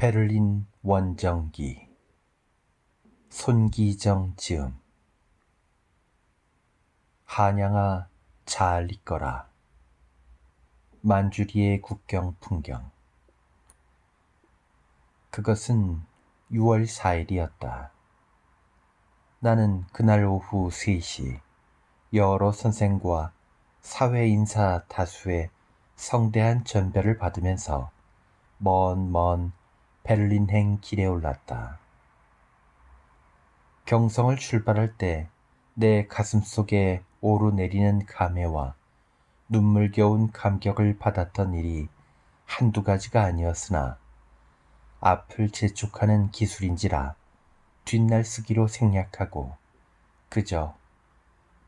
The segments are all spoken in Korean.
베를린 원정기 손기정 지음. 한양아 잘 있거라. 만주리의 국경 풍경. 그것은 6월 4일이었다. 나는 그날 오후 3시 여러 선생과 사회 인사 다수의 성대한 전배를 받으면서 먼 베를린행 길에 올랐다. 경성을 출발할 때 내 가슴속에 오르내리는 감회와 눈물겨운 감격을 받았던 일이 한두 가지가 아니었으나 앞을 재촉하는 기술인지라 뒷날쓰기로 생략하고 그저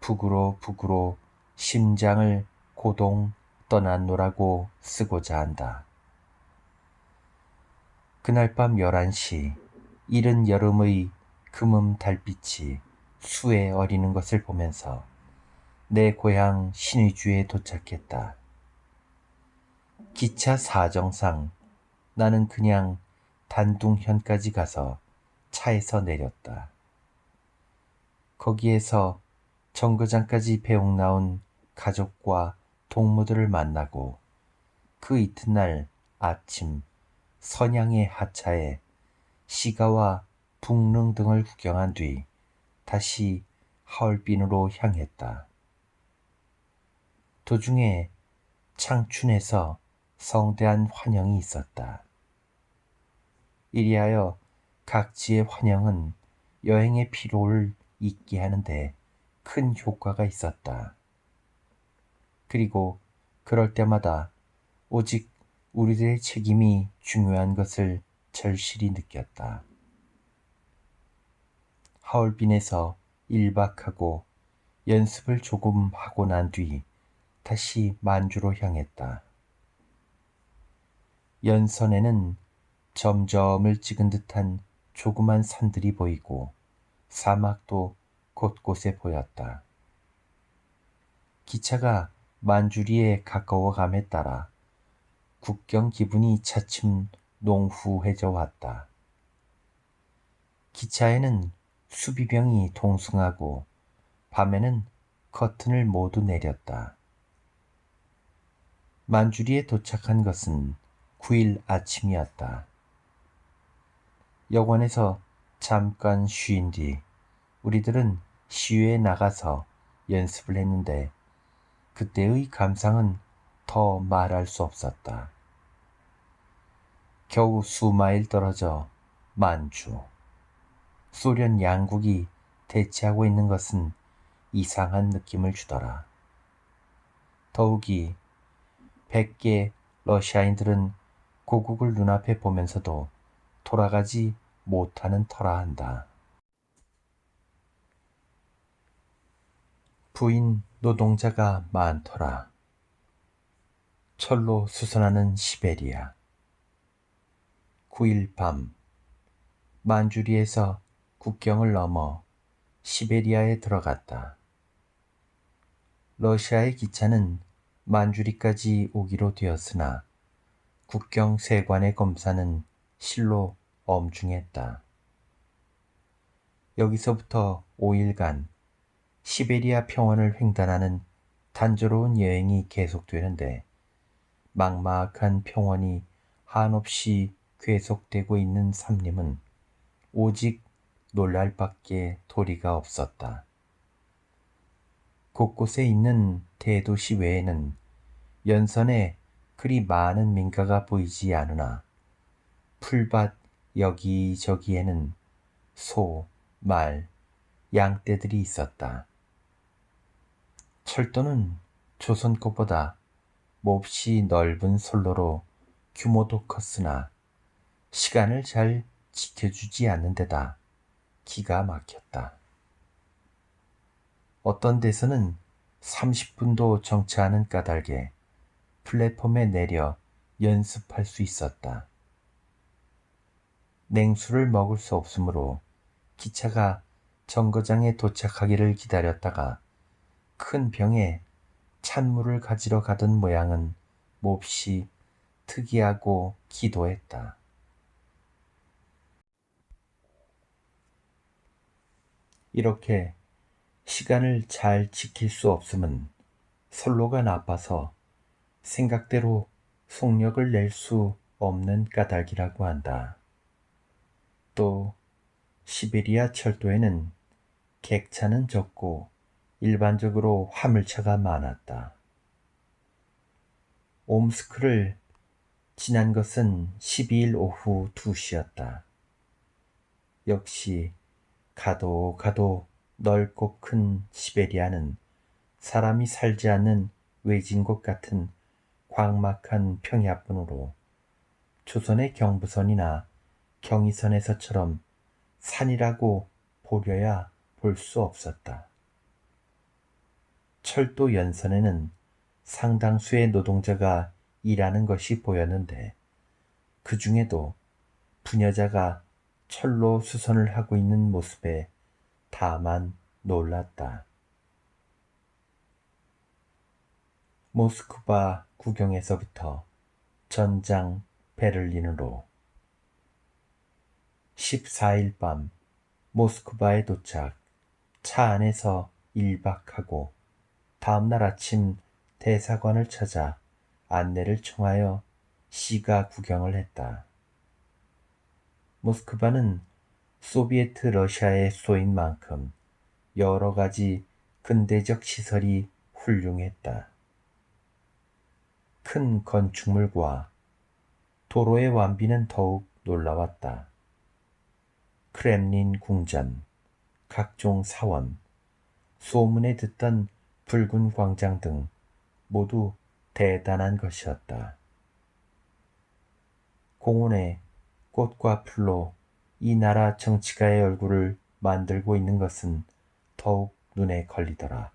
북으로 심장을 고동 떠났노라고 쓰고자 한다. 그날 밤 11시 이른 여름의 금음 달빛이 수에 어리는 것을 보면서 내 고향 신의주에 도착했다. 기차 사정상 나는 그냥 단둥현까지 가서 차에서 내렸다. 거기에서 정거장까지 배웅 나온 가족과 동무들을 만나고 그 이튿날 아침 선양의 하차에 시가와 북릉 등을 구경한 뒤 다시 하얼빈으로 향했다. 도중에 창춘에서 성대한 환영이 있었다. 이리하여 각지의 환영은 여행의 피로를 잊게 하는데 큰 효과가 있었다. 그리고 그럴 때마다 오직 우리들의 책임이 중요한 것을 절실히 느꼈다. 하얼빈에서 1박하고 연습을 조금 하고 난 뒤 다시 만주로 향했다. 연선에는 점점을 찍은 듯한 조그만 산들이 보이고 사막도 곳곳에 보였다. 기차가 만주리에 가까워감에 따라 국경 기분이 차츰 농후해져 왔다. 기차에는 수비병이 동승하고 밤에는 커튼을 모두 내렸다. 만주리에 도착한 것은 9일 아침이었다. 여관에서 잠깐 쉰 뒤 우리들은 시외에 나가서 연습을 했는데 그때의 감상은 더 말할 수 없었다. 겨우 수마일 떨어져 만주. 소련 양국이 대치하고 있는 것은 이상한 느낌을 주더라. 더욱이 100개 러시아인들은 고국을 눈앞에 보면서도 돌아가지 못하는 터라 한다. 부인 노동자가 많더라. 철로 수선하는 시베리아. 9일 밤 만주리에서 국경을 넘어 시베리아에 들어갔다. 러시아의 기차는 만주리까지 오기로 되었으나 국경 세관의 검사는 실로 엄중했다. 여기서부터 5일간 시베리아 평원을 횡단하는 단조로운 여행이 계속되는데 막막한 평원이 한없이 계속되고 있는 삼림은 오직 놀랄 밖에 도리가 없었다. 곳곳에 있는 대도시 외에는 연선에 그리 많은 민가가 보이지 않으나 풀밭 여기저기에는 소, 말, 양떼들이 있었다. 철도는 조선 것보다 몹시 넓은 선로로 규모도 컸으나 시간을 잘 지켜주지 않는 데다 기가 막혔다. 어떤 데서는 30분도 정차하는 까닭에 플랫폼에 내려 연습할 수 있었다. 냉수를 먹을 수 없으므로 기차가 정거장에 도착하기를 기다렸다가 큰 병에 찬물을 가지러 가던 모양은 몹시 특이하고 기도했다. 이렇게 시간을 잘 지킬 수 없음은 선로가 나빠서 생각대로 속력을 낼 수 없는 까닭이라고 한다. 또 시베리아 철도에는 객차는 적고 일반적으로 화물차가 많았다. 옴스크를 지난 것은 12일 오후 2시였다. 역시 가도 넓고 큰 시베리아는 사람이 살지 않는 외진곳 같은 광막한 평야뿐으로 조선의 경부선이나 경의선에서처럼 산이라고 보려야 볼 수 없었다. 철도 연선에는 상당수의 노동자가 일하는 것이 보였는데 그 중에도 부녀자가 철로 수선을 하고 있는 모습에 다만 놀랐다. 모스크바 국경에서부터 전장 베를린으로 14일 밤 모스크바에 도착, 차 안에서 1박하고 다음날 아침 대사관을 찾아 안내를 청하여 시가 구경을 했다. 모스크바는 소비에트 러시아의 수도인 만큼 여러 가지 근대적 시설이 훌륭했다. 큰 건축물과 도로의 완비는 더욱 놀라웠다. 크렘린 궁전, 각종 사원, 소문에 듣던 붉은 광장 등 모두 대단한 것이었다. 공원에 꽃과 풀로 이 나라 정치가의 얼굴을 만들고 있는 것은 더욱 눈에 걸리더라.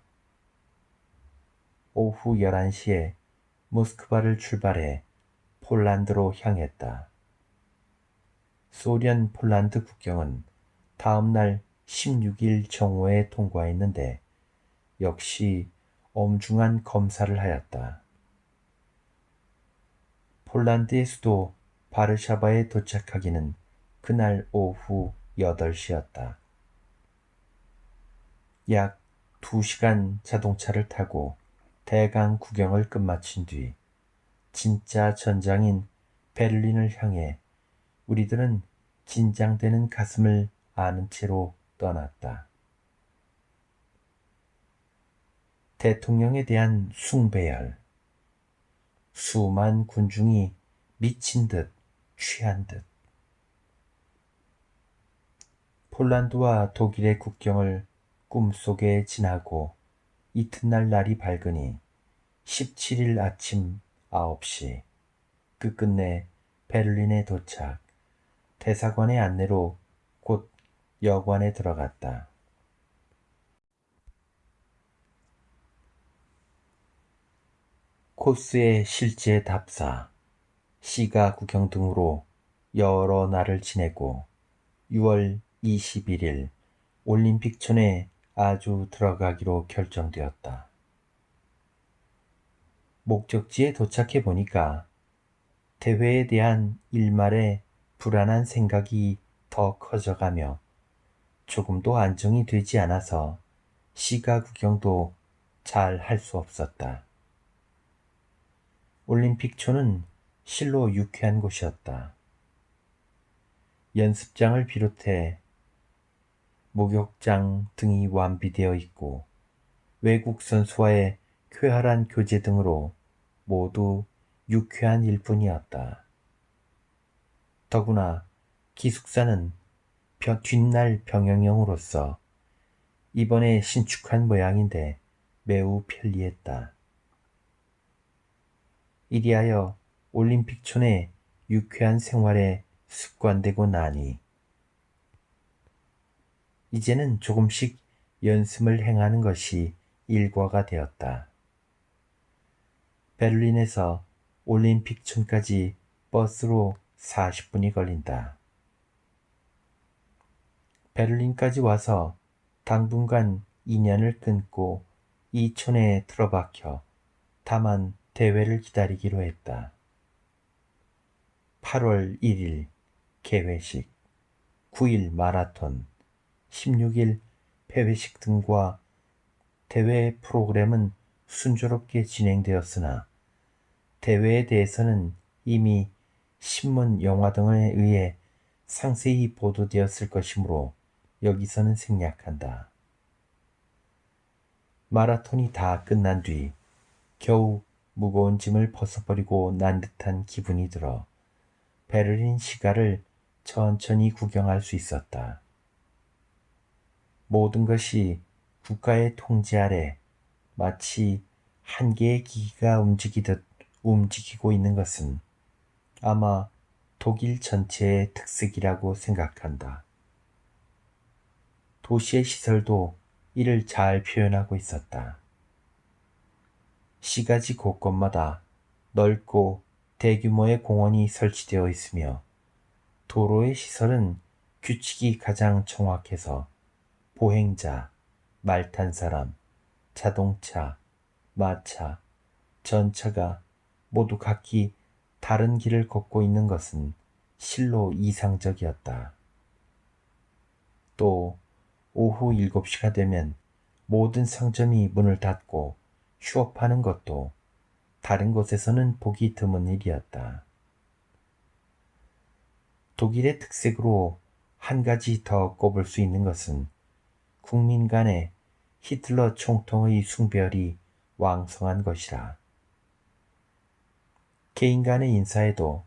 오후 11시에 모스크바를 출발해 폴란드로 향했다. 소련 폴란드 국경은 다음날 16일 정오에 통과했는데 역시 엄중한 검사를 하였다. 폴란드의 수도 바르샤바에 도착하기는 그날 오후 8시였다. 약 2시간 자동차를 타고 대강 구경을 끝마친 뒤 진짜 전장인 베를린을 향해 우리들은 긴장되는 가슴을 아는 채로 떠났다. 대통령에 대한 숭배열, 수만 군중이 미친 듯 취한 듯. 폴란드와 독일의 국경을 꿈속에 지나고 이튿날 날이 밝으니 17일 아침 9시 끝끝내 베를린에 도착, 대사관의 안내로 곧 여관에 들어갔다. 코스의 실제 답사, 시가 구경 등으로 여러 날을 지내고 6월 21일 올림픽촌에 아주 들어가기로 결정되었다. 목적지에 도착해 보니까 대회에 대한 일말의 불안한 생각이 더 커져가며 조금도 안정이 되지 않아서 시가 구경도 잘 할 수 없었다. 올림픽촌은 실로 유쾌한 곳이었다. 연습장을 비롯해 목욕장 등이 완비되어 있고 외국 선수와의 쾌활한 교제 등으로 모두 유쾌한 일뿐이었다. 더구나 기숙사는 뒷날 병영형으로서 이번에 신축한 모양인데 매우 편리했다. 이리하여 올림픽촌의 유쾌한 생활에 습관되고 나니 이제는 조금씩 연습을 행하는 것이 일과가 되었다. 베를린에서 올림픽촌까지 버스로 40분이 걸린다. 베를린까지 와서 당분간 인연을 끊고 이 촌에 틀어박혀 다만 대회를 기다리기로 했다. 8월 1일 개회식, 9일 마라톤, 16일 폐회식 등과 대회 프로그램은 순조롭게 진행되었으나 대회에 대해서는 이미 신문, 영화 등에 의해 상세히 보도되었을 것이므로 여기서는 생략한다. 마라톤이 다 끝난 뒤 겨우 무거운 짐을 벗어버리고 난 듯한 기분이 들어 베를린 시가를 천천히 구경할 수 있었다. 모든 것이 국가의 통제 아래 마치 한 개의 기기가 움직이듯 움직이고 있는 것은 아마 독일 전체의 특색이라고 생각한다. 도시의 시설도 이를 잘 표현하고 있었다. 시가지 곳곳마다 넓고 대규모의 공원이 설치되어 있으며 도로의 시설은 규칙이 가장 정확해서 보행자, 말 탄 사람, 자동차, 마차, 전차가 모두 각기 다른 길을 걷고 있는 것은 실로 이상적이었다. 또 오후 7시가 되면 모든 상점이 문을 닫고 휴업하는 것도 다른 곳에서는 보기 드문 일이었다. 독일의 특색으로 한 가지 더 꼽을 수 있는 것은 국민 간의 히틀러 총통의 숭배열이 왕성한 것이라. 개인 간의 인사에도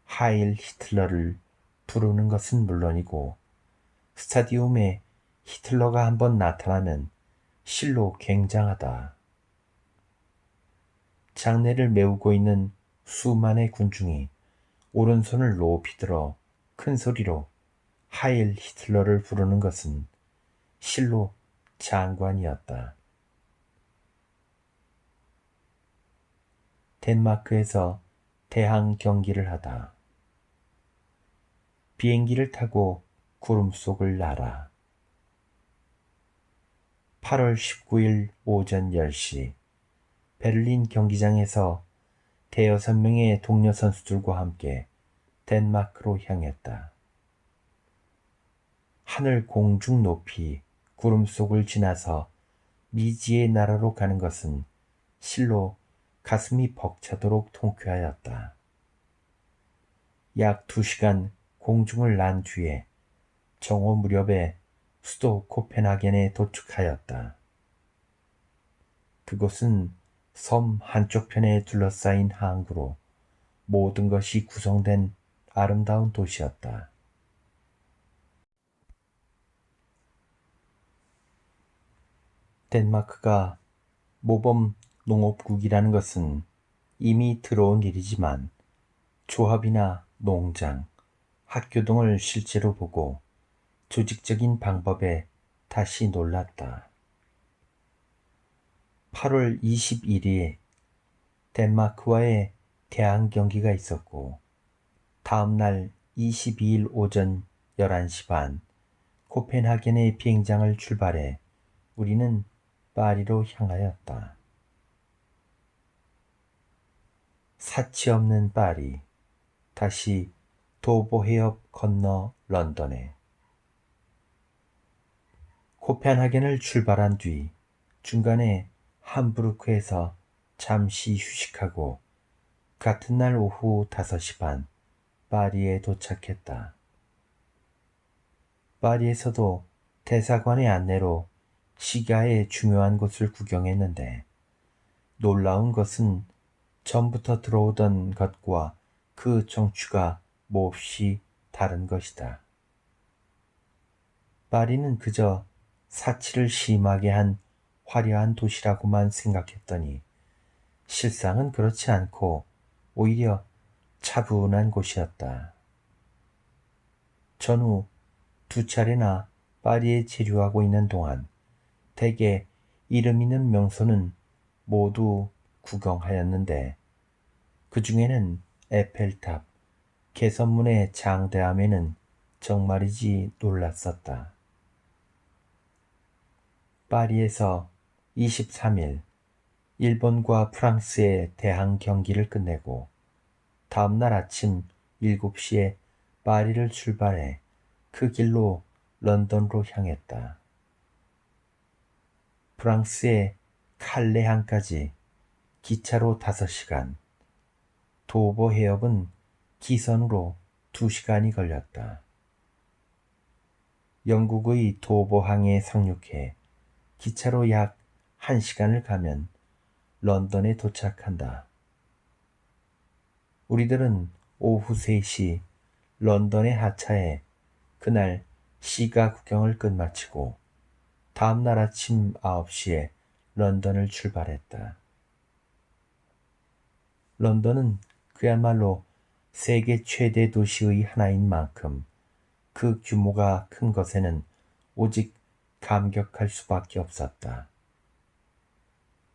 하일 히틀러를 부르는 것은 물론이고 스타디움에 히틀러가 한번 나타나면 실로 굉장하다. 장내를 메우고 있는 수만의 군중이 오른손을 높이 들어 큰 소리로 하일 히틀러를 부르는 것은 실로 장관이었다. 덴마크에서 대항 경기를 하다. 비행기를 타고 구름 속을 날아. 8월 19일 오전 10시 베를린 경기장에서 대여섯 명의 동료 선수들과 함께 덴마크로 향했다. 하늘 공중 높이 구름 속을 지나서 미지의 나라로 가는 것은 실로 가슴이 벅차도록 통쾌하였다. 약 2시간 공중을 난 뒤에 정오 무렵에 수도 코펜하겐에 도착하였다. 그곳은 섬 한쪽 편에 둘러싸인 항구로 모든 것이 구성된 아름다운 도시였다. 덴마크가 모범 농업국이라는 것은 이미 들어온 일이지만 조합이나 농장, 학교 등을 실제로 보고 조직적인 방법에 다시 놀랐다. 8월 21일 덴마크와의 대항 경기가 있었고 다음날 22일 오전 11시 반 코펜하겐의 비행장을 출발해 우리는 파리로 향하였다. 사치 없는 파리, 다시 도보 해협 건너 런던에. 코펜하겐을 출발한 뒤 중간에 함부르크에서 잠시 휴식하고 같은 날 오후 5시 반 파리에 도착했다. 파리에서도 대사관의 안내로 시가의 중요한 곳을 구경했는데 놀라운 것은 전부터 들어오던 것과 그 정취가 몹시 다른 것이다. 파리는 그저 사치를 심하게 한 화려한 도시라고만 생각했더니 실상은 그렇지 않고 오히려 차분한 곳이었다. 전후 2차례나 파리에 체류하고 있는 동안 대개 이름 있는 명소는 모두 구경하였는데 그 중에는 에펠탑, 개선문의 장대함에는 정말이지 놀랐었다. 파리에서 23일 일본과 프랑스의 대항 경기를 끝내고 다음날 아침 7시에 파리를 출발해 그 길로 런던으로 향했다. 프랑스의 칼레항까지 기차로 5시간, 도버 해협은 기선으로 2시간이 걸렸다. 영국의 도버항에 상륙해 기차로 약 1시간을 가면 런던에 도착한다. 우리들은 오후 3시 런던에 하차해 그날 시가 구경을 끝마치고 다음날 아침 9시에 런던을 출발했다. 런던은 그야말로 세계 최대 도시의 하나인 만큼 그 규모가 큰 것에는 오직 감격할 수밖에 없었다.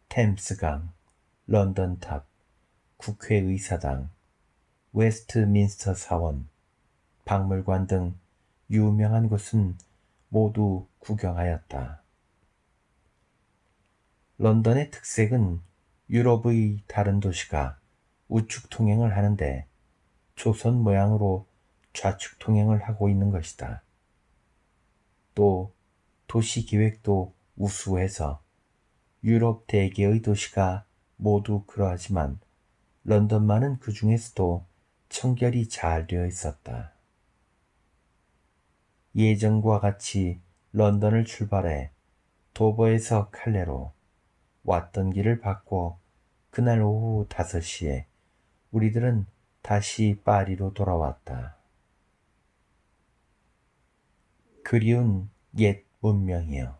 템스강, 런던탑, 국회의사당, 웨스트민스터 사원, 박물관 등 유명한 곳은 모두 구경하였다. 런던의 특색은 유럽의 다른 도시가 우측 통행을 하는데 조선 모양으로 좌측 통행을 하고 있는 것이다. 또 도시 기획도 우수해서 유럽 대개의 도시가 모두 그러하지만 런던만은 그 중에서도 청결이 잘 되어 있었다. 예전과 같이 런던을 출발해 도버에서 칼레로 왔던 길을 바꿔 그날 오후 5시에 우리들은 다시 파리로 돌아왔다. 그리운 옛 문명이여,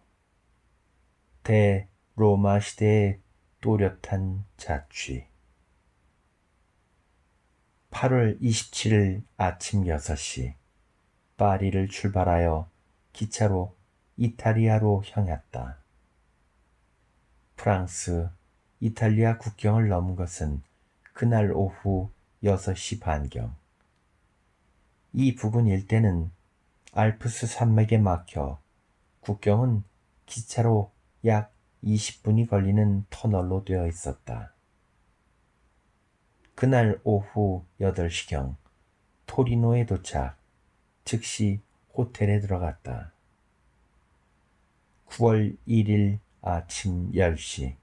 대로마 시대의 또렷한 자취. 8월 27일 아침 6시 파리를 출발하여 기차로 이탈리아로 향했다. 프랑스, 이탈리아 국경을 넘은 것은 그날 오후 6시 반경. 이 부근 일대는 알프스 산맥에 막혀 국경은 기차로 약 20분이 걸리는 터널로 되어 있었다. 그날 오후 8시경 토리노에 도착, 즉시 호텔에 들어갔다. 9월 1일 아침 10시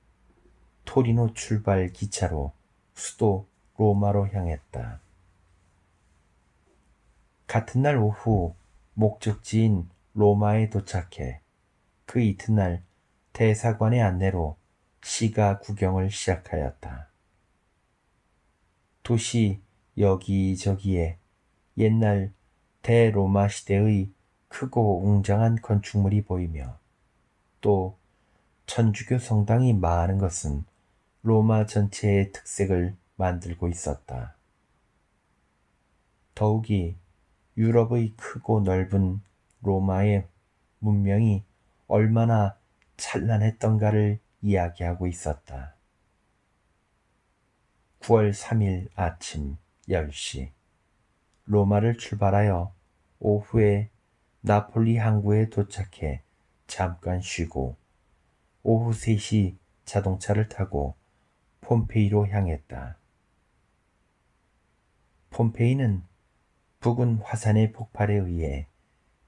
토리노 출발 기차로 수도 로마로 향했다. 같은 날 오후 목적지인 로마에 도착해 그 이튿날 대사관의 안내로 시가 구경을 시작하였다. 도시 여기저기에 옛날 대로마 시대의 크고 웅장한 건축물이 보이며 또 천주교 성당이 많은 것은 로마 전체의 특색을 만들고 있었다. 더욱이 유럽의 크고 넓은 로마의 문명이 얼마나 찬란했던가를 이야기하고 있었다. 9월 3일 아침 10시 로마를 출발하여 오후에 나폴리 항구에 도착해 잠깐 쉬고 오후 3시 자동차를 타고 폼페이로 향했다. 폼페이는 부근 화산의 폭발에 의해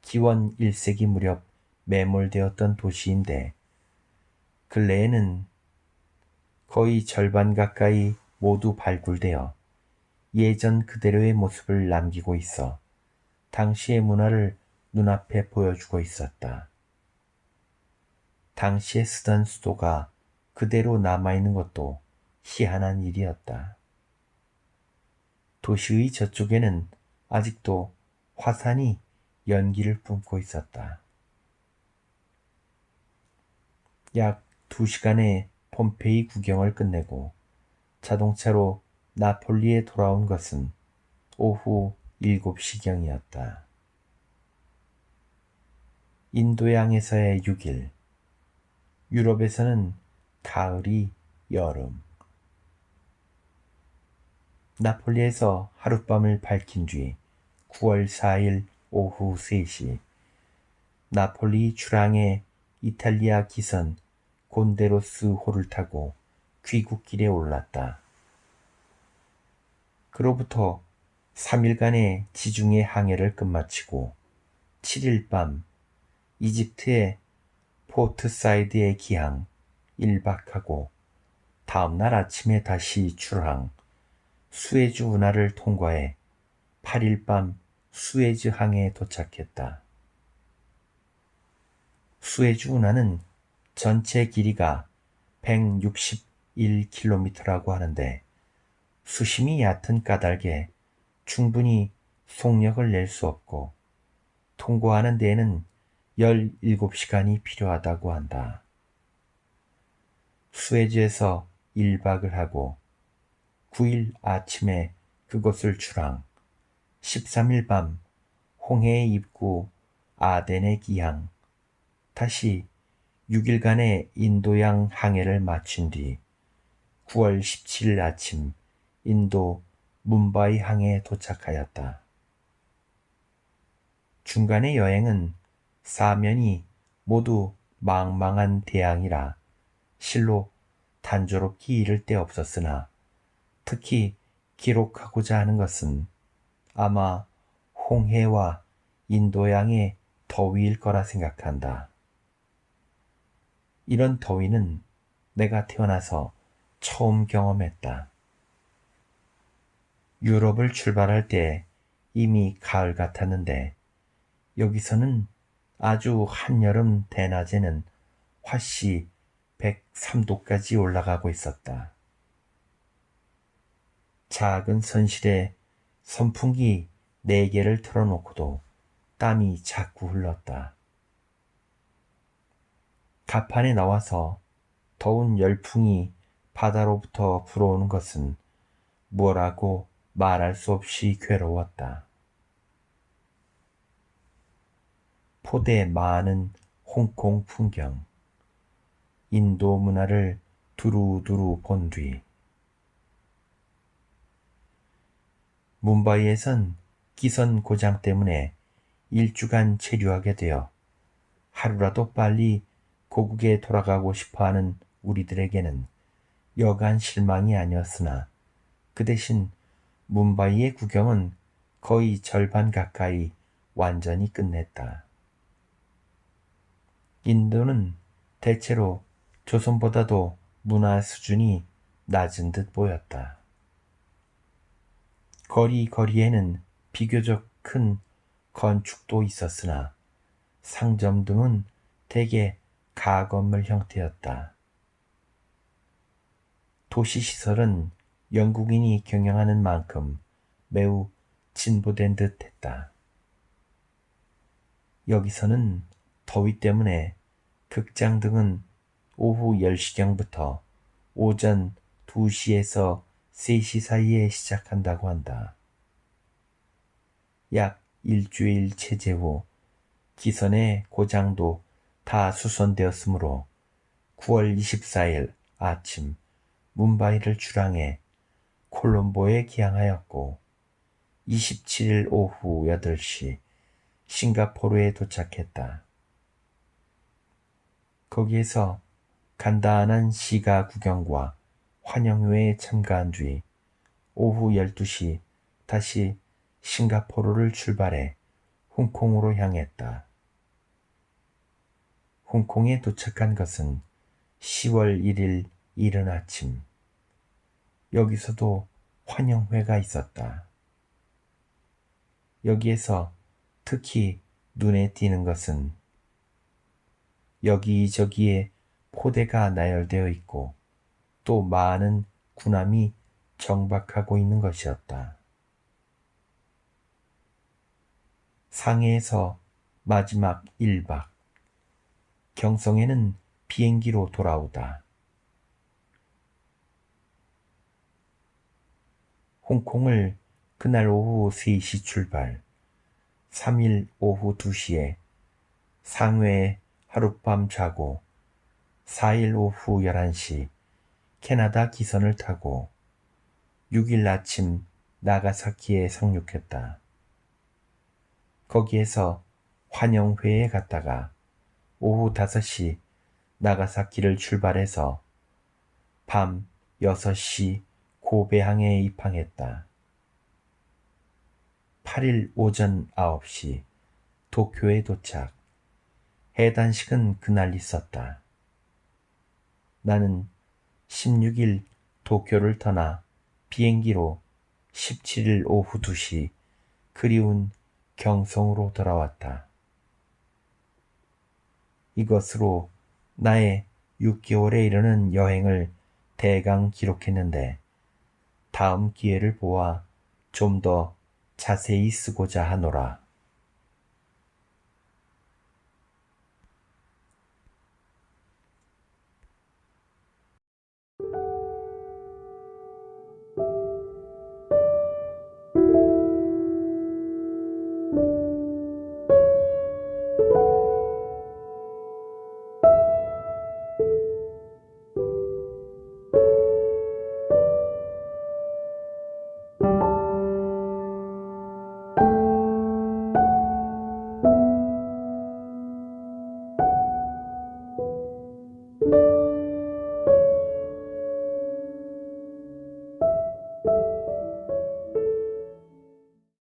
기원 1세기 무렵 매몰되었던 도시인데 근래에는 거의 절반 가까이 모두 발굴되어 예전 그대로의 모습을 남기고 있어 당시의 문화를 눈앞에 보여주고 있었다. 당시에 쓰던 수도가 그대로 남아있는 것도 희한한 일이었다. 도시의 저쪽에는 아직도 화산이 연기를 뿜고 있었다. 약 2시간의 폼페이 구경을 끝내고 자동차로 나폴리에 돌아온 것은 오후 7시경이었다. 인도양에서의 6일, 유럽에서는 가을이 여름. 나폴리에서 하룻밤을 밝힌 뒤 9월 4일 오후 3시 나폴리 출항의 이탈리아 기선 곤데로스 호를 타고 귀국길에 올랐다. 그로부터 3일간의 지중해 항해를 끝마치고 7일 밤 이집트의 포트사이드에 기항 1박하고 다음날 아침에 다시 출항, 수에즈 운하를 통과해 8일 밤 수에즈 항에 도착했다. 수에즈 운하는 전체 길이가 161km라고 하는데 수심이 얕은 까닭에 충분히 속력을 낼 수 없고 통과하는 데에는 17시간이 필요하다고 한다. 수에즈에서 1박을 하고 9일 아침에 그곳을 출항, 13일 밤 홍해의 입구 아덴에 기항, 다시 6일간의 인도양 항해를 마친 뒤 9월 17일 아침 인도 뭄바이 항에 도착하였다. 중간의 여행은 사면이 모두 망망한 대항이라 실로 단조롭게 이를 데 없었으나 특히 기록하고자 하는 것은 아마 홍해와 인도양의 더위일 거라 생각한다. 이런 더위는 내가 태어나서 처음 경험했다. 유럽을 출발할 때 이미 가을 같았는데 여기서는 아주 한여름 대낮에는 화씨 103도까지 올라가고 있었다. 작은 선실에 선풍기 4개를 틀어놓고도 땀이 자꾸 흘렀다. 갑판에 나와서 더운 열풍이 바다로부터 불어오는 것은 뭐라고 말할 수 없이 괴로웠다. 포대 많은 홍콩 풍경, 인도 문화를 두루두루 본 뒤 뭄바이에선 기선 고장 때문에 1주간 체류하게 되어 하루라도 빨리 고국에 돌아가고 싶어하는 우리들에게는 여간 실망이 아니었으나 그 대신 뭄바이의 구경은 거의 절반 가까이 완전히 끝냈다. 인도는 대체로 조선보다도 문화 수준이 낮은 듯 보였다. 거리거리에는 비교적 큰 건축도 있었으나 상점 등은 대개 가건물 형태였다. 도시시설은 영국인이 경영하는 만큼 매우 진보된 듯 했다. 여기서는 더위 때문에 극장 등은 오후 10시경부터 오전 2시에서 3시 사이에 시작한다고 한다. 약 일주일 체제 후 기선의 고장도 다 수선되었으므로 9월 24일 아침 뭄바이를 출항해 콜롬보에 기항하였고 27일 오후 8시 싱가포르에 도착했다. 거기에서 간단한 시가 구경과 환영회에 참가한 뒤 오후 12시 다시 싱가포르를 출발해 홍콩으로 향했다. 홍콩에 도착한 것은 10월 1일 이른 아침. 여기서도 환영회가 있었다. 여기에서 특히 눈에 띄는 것은 여기저기에 포대가 나열되어 있고 또 많은 군함이 정박하고 있는 것이었다. 상해에서 마지막 1박, 경성에는 비행기로 돌아오다. 홍콩을 그날 오후 3시 출발, 3일 오후 2시에 상해에 하룻밤 자고 4일 오후 11시 캐나다 기선을 타고 6일 아침 나가사키에 상륙했다. 거기에서 환영회에 갔다가 오후 5시 나가사키를 출발해서 밤 6시 고베항에 입항했다. 8일 오전 9시 도쿄에 도착. 해단식은 그날 있었다. 나는 16일 도쿄를 떠나 비행기로 17일 오후 2시 그리운 경성으로 돌아왔다. 이것으로 나의 6개월에 이르는 여행을 대강 기록했는데 다음 기회를 보아 좀 더 자세히 쓰고자 하노라.